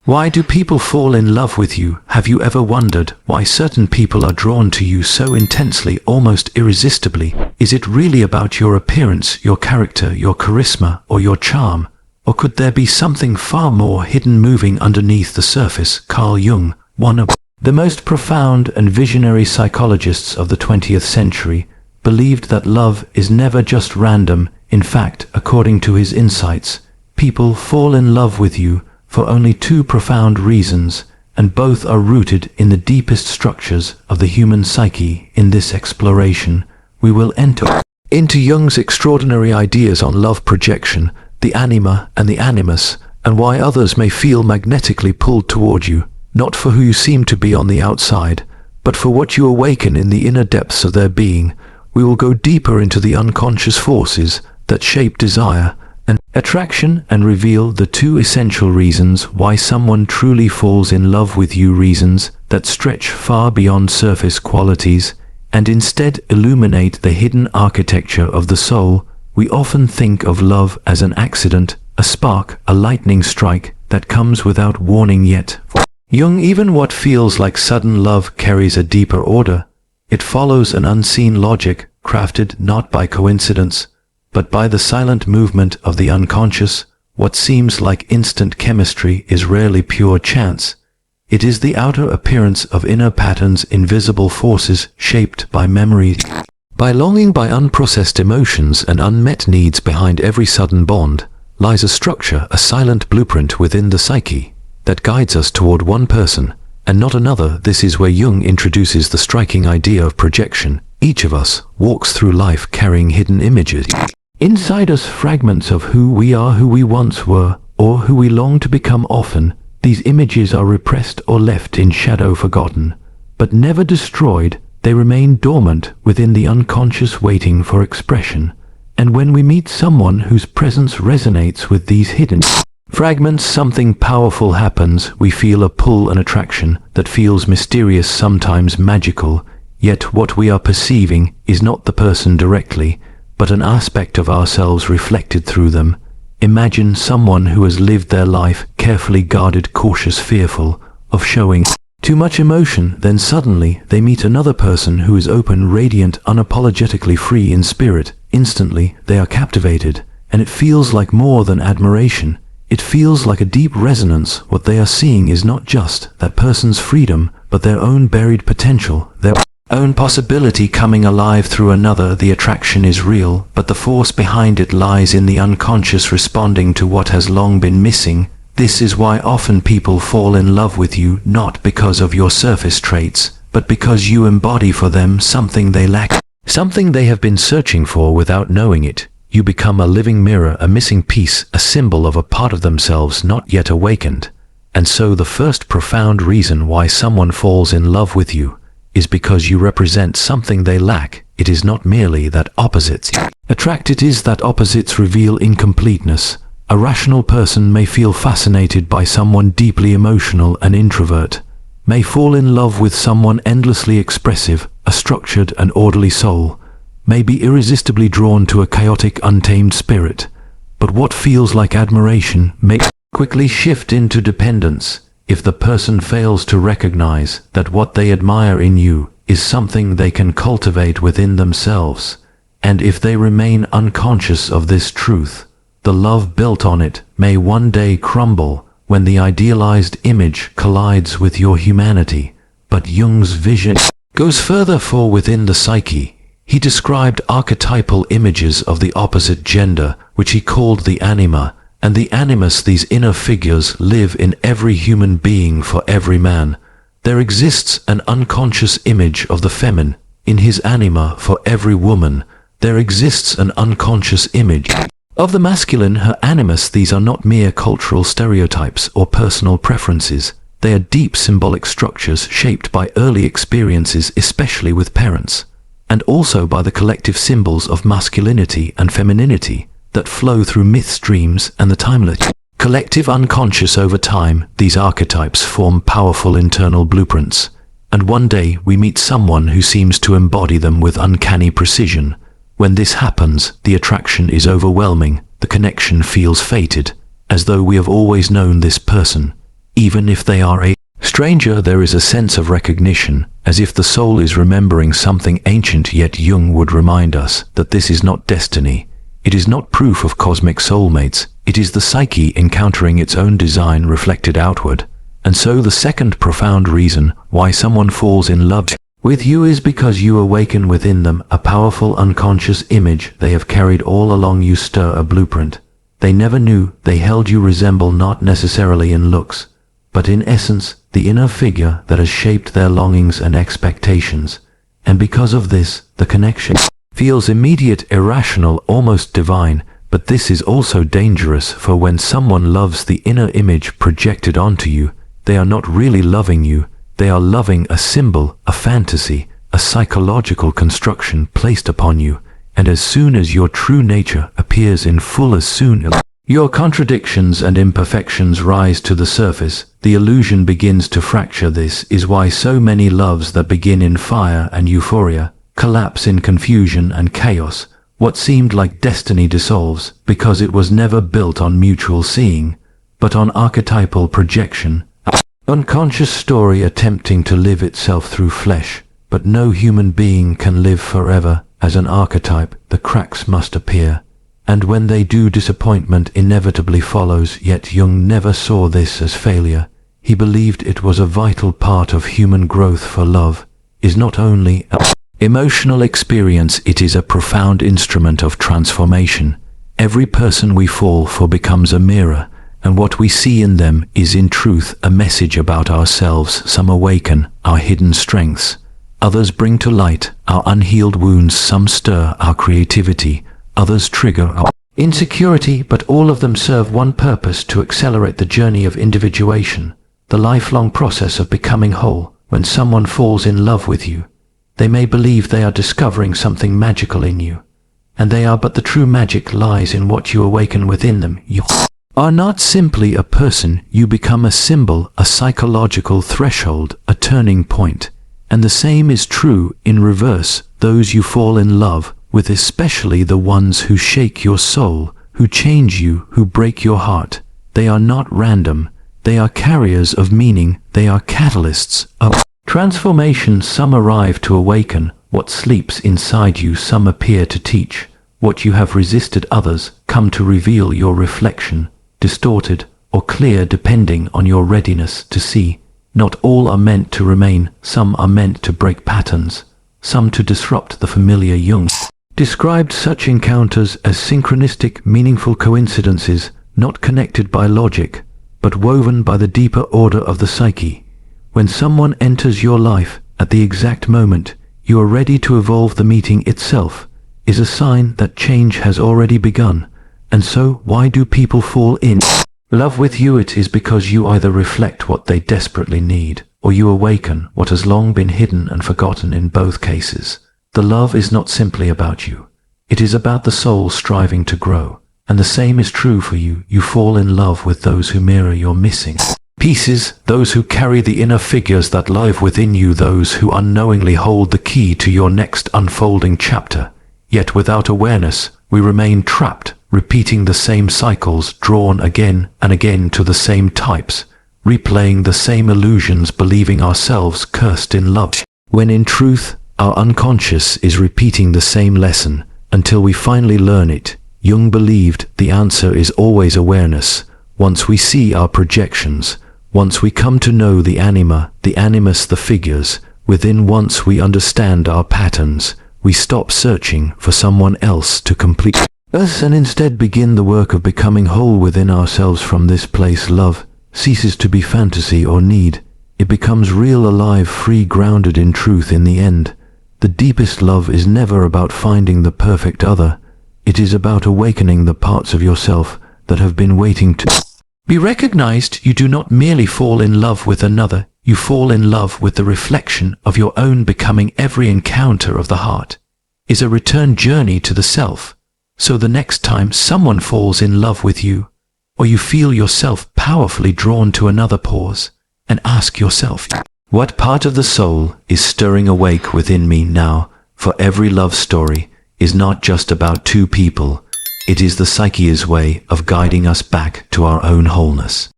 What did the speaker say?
Why do people fall in love with you? Have you ever wondered why certain people are drawn to you so intensely, almost irresistibly? Is it really about your appearance, your character, your charisma, or your charm? Or could there be something far more hidden moving underneath the surface? Carl Jung, one of the most profound and visionary psychologists of the 20th century, believed that love is never just random. In fact, according to his insights, people fall in love with you for only two profound reasons, and both are rooted in the deepest structures of the human psyche. In this exploration, we will enter into Jung's extraordinary ideas on love projection, the anima and the animus, and why others may feel magnetically pulled toward you, not for who you seem to be on the outside, but for what you awaken in the inner depths of their being. We will go deeper into the unconscious forces that shape desire and attraction and reveal the two essential reasons why someone truly falls in love with you, reasons that stretch far beyond surface qualities and instead illuminate the hidden architecture of the soul. We often think of love as an accident, a spark, a lightning strike that comes without warning, yet for Jung, even what feels like sudden love carries a deeper order. It follows an unseen logic, crafted not by coincidence, but by the silent movement of the unconscious. What seems like instant chemistry is rarely pure chance. It is the outer appearance of inner patterns, invisible forces shaped by memory, by longing, by unprocessed emotions and unmet needs. Behind every sudden bond lies a structure, a silent blueprint within the psyche that guides us toward one person and not another. This is where Jung introduces the striking idea of projection. Each of us walks through life carrying hidden images inside us, fragments of who we are, who we once were, or who we long to become. Often, these images are repressed or left in shadow, forgotten, but never destroyed. They remain dormant within the unconscious, waiting for expression. And when we meet someone whose presence resonates with these hidden fragments, something powerful happens. We feel a pull, an attraction that feels mysterious, sometimes magical. Yet what we are perceiving is not the person directly, but an aspect of ourselves reflected through them. Imagine someone who has lived their life carefully guarded, cautious, fearful of showing too much emotion. Then suddenly they meet another person who is open, radiant, unapologetically free in spirit. Instantly they are captivated, and it feels like more than admiration. It feels like a deep resonance. What they are seeing is not just that person's freedom, but their own buried potential, their own possibility coming alive through another. The attraction is real, but the force behind it lies in the unconscious, responding to what has long been missing. This is why often people fall in love with you, not because of your surface traits, but because you embody for them something they lack, something they have been searching for without knowing it. You become a living mirror, a missing piece, a symbol of a part of themselves not yet awakened. And so the first profound reason why someone falls in love with you is because you represent something they lack. It is not merely that opposites attract, it is that opposites reveal incompleteness. A rational person may feel fascinated by someone deeply emotional. An introvert may fall in love with someone endlessly expressive. A structured and orderly soul may be irresistibly drawn to a chaotic, untamed spirit. But what feels like admiration may quickly shift into dependence if the person fails to recognize that what they admire in you is something they can cultivate within themselves. And if they remain unconscious of this truth, the love built on it may one day crumble when the idealized image collides with your humanity. But Jung's vision goes further, for within the psyche, he described archetypal images of the opposite gender, which he called the anima and the animus. These inner figures live in every human being. For every man, there exists an unconscious image of the feminine. In his anima, for every woman, there exists an unconscious image of the masculine, her animus. These are not mere cultural stereotypes or personal preferences. They are deep symbolic structures shaped by early experiences, especially with parents, and also by the collective symbols of masculinity and femininity that flow through myths, dreams, and the timeless collective unconscious. Over time, these archetypes form powerful internal blueprints, and one day we meet someone who seems to embody them with uncanny precision. When this happens, the attraction is overwhelming. The connection feels fated, as though we have always known this person. even if they are a stranger. There is a sense of recognition, as if the soul is remembering something ancient. Yet Jung would remind us that this is not destiny. It is not proof of cosmic soulmates. It is the psyche encountering its own design reflected outward. And so the second profound reason why someone falls in love with you is because you awaken within them a powerful unconscious image they have carried all along. You stir a blueprint they never knew they held. You resemble, not necessarily in looks, but in essence, the inner figure that has shaped their longings and expectations. And because of this, the connection feels immediate, irrational, almost divine. But this is also dangerous, for when someone loves the inner image projected onto you, they are not really loving you. They are loving a symbol, a fantasy, a psychological construction placed upon you. And as soon as your true nature appears in full, as soon as your contradictions and imperfections rise to the surface, the illusion begins to fracture. This is why so many loves that begin in fire and euphoria collapse in confusion and chaos. What seemed like destiny dissolves, because it was never built on mutual seeing, but on archetypal projection, an unconscious story attempting to live itself through flesh. But no human being can live forever as an archetype. The cracks must appear, and when they do, disappointment inevitably follows. Yet Jung never saw this as failure. He believed it was a vital part of human growth, for love is not only an emotional experience, it is a profound instrument of transformation. Every person we fall for becomes a mirror, and what we see in them is in truth a message about ourselves. Some awaken our hidden strengths, others bring to light our unhealed wounds. Some stir our creativity, others trigger our insecurity, but all of them serve one purpose: to accelerate the journey of individuation, the lifelong process of becoming whole. When someone falls in love with you, they may believe they are discovering something magical in you, and they are, but the true magic lies in what you awaken within them. You are not simply a person, you become a symbol, a psychological threshold, a turning point. And the same is true in reverse. Those you fall in love with, especially the ones who shake your soul, who change you, who break your heart, they are not random. They are carriers of meaning. They are catalysts of transformation. Some arrive to awaken what sleeps inside you. Some appear to teach what you have resisted. Others come to reveal your reflection, distorted or clear depending on your readiness to see. Not all are meant to remain. Some are meant to break patterns, some to disrupt the familiar. Jung described such encounters as synchronistic, meaningful coincidences, not connected by logic, but woven by the deeper order of the psyche. When someone enters your life at the exact moment you are ready to evolve, the meeting itself is a sign that change has already begun. And so, why do people fall in love with you? It is because you either reflect what they desperately need, or you awaken what has long been hidden and forgotten. In both cases, the love is not simply about you. It is about the soul striving to grow. And the same is true for you. You fall in love with those who mirror your missing pieces, those who carry the inner figures that live within you, those who unknowingly hold the key to your next unfolding chapter. Yet without awareness, we remain trapped, repeating the same cycles, drawn again and again to the same types, replaying the same illusions, believing ourselves cursed in love, when in truth, our unconscious is repeating the same lesson until we finally learn it. Jung believed the answer is always awareness. Once we see our projections, once we come to know the anima, the animus, the figures within, once we understand our patterns, we stop searching for someone else to complete us and instead begin the work of becoming whole within ourselves. From this place, love ceases to be fantasy or need. It becomes real, alive, free, grounded in truth. In the end, the deepest love is never about finding the perfect other. It is about awakening the parts of yourself that have been waiting to be recognized. You do not merely fall in love with another, you fall in love with the reflection of your own becoming. Every encounter of the heart is a return journey to the self. So the next time someone falls in love with you, or you feel yourself powerfully drawn to another, pause and ask yourself, what part of the soul is stirring awake within me now? For every love story is not just about two people. It is the psyche's way of guiding us back to our own wholeness.